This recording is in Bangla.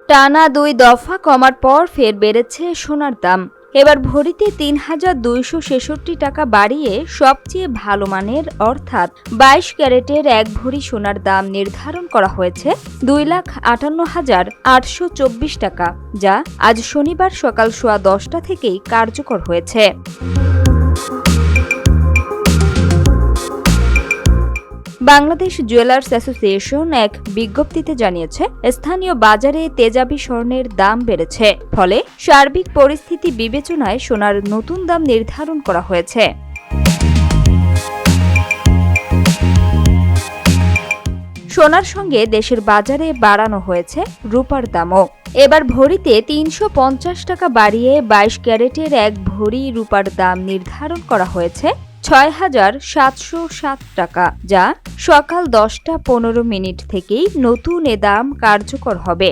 টানা ২ দফা কমার পর ফের বেড়েছে সোনার দাম। এবার ভরিতে ৩,২৬৬ টাকা বাড়িয়ে সবচেয়ে ভালো মানের অর্থাৎ ২২ ক্যারেটের ১ ভরি সোনার দাম নির্ধারণ করা হয়েছে ২,৫৮,৮২৪ টাকা, যা আজ শনিবার সকাল সোয়া ১০টা থেকেই কার্যকর হয়েছে। বাংলাদেশ জুয়েলার্স অ্যাসোসিয়েশন এক বিজ্ঞপ্তিতে জানিয়েছে, স্থানীয় বাজারে তেজাবি স্বর্ণের দাম বেড়েছে, ফলে সার্বিক পরিস্থিতি বিবেচনায় সোনার নতুন দাম নির্ধারণ করা হয়েছে। সোনার সঙ্গে দেশের বাজারে বাড়ানো হয়েছে রূপার দামও। এবার ভরিতে ৩৫০ টাকা বাড়িয়ে ২২ ক্যারেটের ১ ভরি রূপার দাম নির্ধারণ করা হয়েছে ৬,৭০৭ টাকা, যা সকাল ১০টা ১৫ মিনিট থেকেই নতুন এ দাম কার্যকর হবে।